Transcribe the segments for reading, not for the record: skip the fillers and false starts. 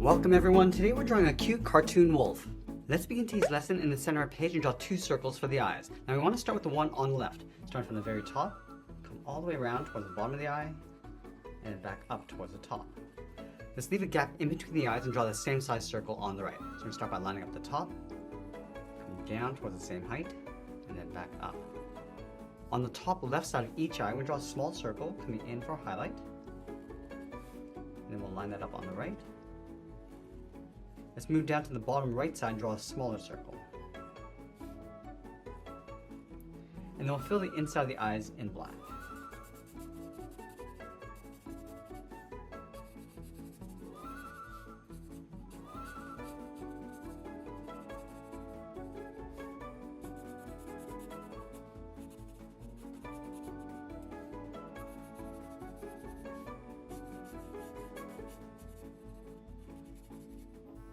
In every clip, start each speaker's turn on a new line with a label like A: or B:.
A: Welcome everyone, today we're drawing a cute cartoon wolf. Let's begin today's lesson. In the center of the page and draw two circles for the eyes. Now we want to start with the one on the left. Starting from the very top, come all the way around towards the bottom of the eye, and then back up towards the top. Let's leave a gap in between the eyes and draw the same size circle on the right. So we're going to start by lining up the top, come down towards the same height, and then back up. On the top left side of each eye, we're going to draw a small circle coming in for a highlight. And then we'll line that up on the right. Let's move down to the bottom right side and draw a smaller circle. And then we'll fill the inside of the eyes in black.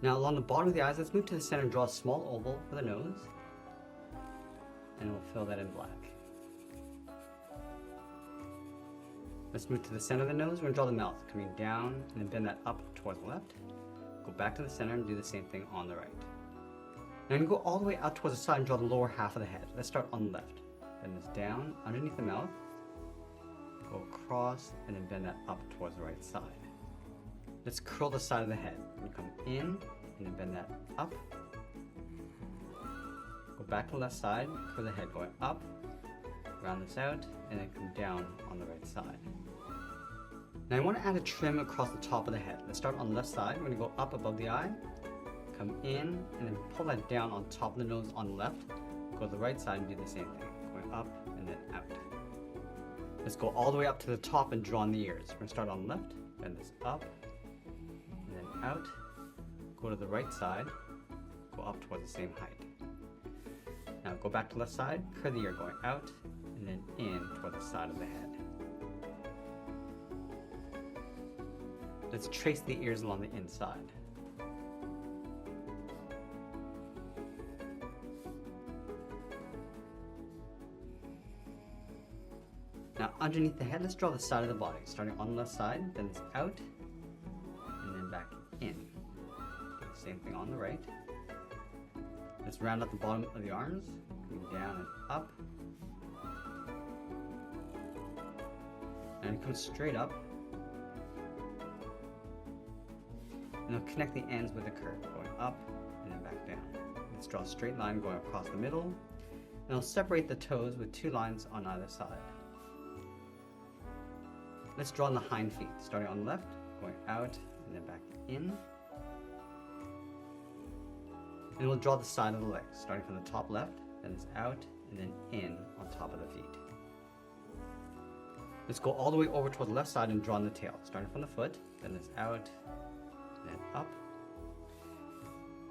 A: Now along the bottom of the eyes, let's move to the center and draw a small oval for the nose. And we'll fill that in black. Let's move to the center of the nose. We're going to draw the mouth coming down and then bend that up towards the left. Go back to the center and do the same thing on the right. Now you can go all the way out towards the side and draw the lower half of the head. Let's start on the left. Bend this down underneath the mouth. Go across and then bend that up towards the right side. Let's curl the side of the head. We come in and then bend that up. Go back to the left side, curl the head going up, round this out, and then come down on the right side. Now I want to add a trim across the top of the head. Let's start on the left side. We're going to go up above the eye, come in, and then pull that down on top of the nose on the left. Go to the right side and do the same thing, going up and then out. Let's go all the way up to the top and draw on the ears. We're going to start on the left, bend this up, out, go to the right side, go up towards the same height. Now go back to the left side, curl the ear going out, and then in toward the side of the head. Let's trace the ears along the inside. Now underneath the head, let's draw the side of the body, starting on the left side, then it's out, and then back in. Same thing on the right. Let's round up the bottom of the arms, coming down and up. And come straight up. And then connect the ends with a curve, going up and then back down. Let's draw a straight line going across the middle. And I'll separate the toes with two lines on either side. Let's draw on the hind feet, starting on the left, going out and then back in. And we'll draw the side of the legs, starting from the top left, then it's out, and then in on top of the feet. Let's go all the way over toward the left side and draw on the tail, starting from the foot, then it's out, then up,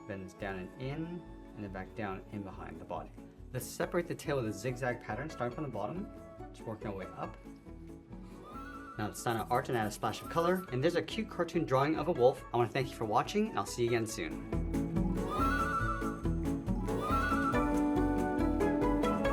A: then it's down and in, and then back down in behind the body. Let's separate the tail with a zigzag pattern, starting from the bottom, just working our way up. Now let's sign our art and add a splash of color, and there's a cute cartoon drawing of a wolf. I want to thank you for watching, and I'll see you again soon.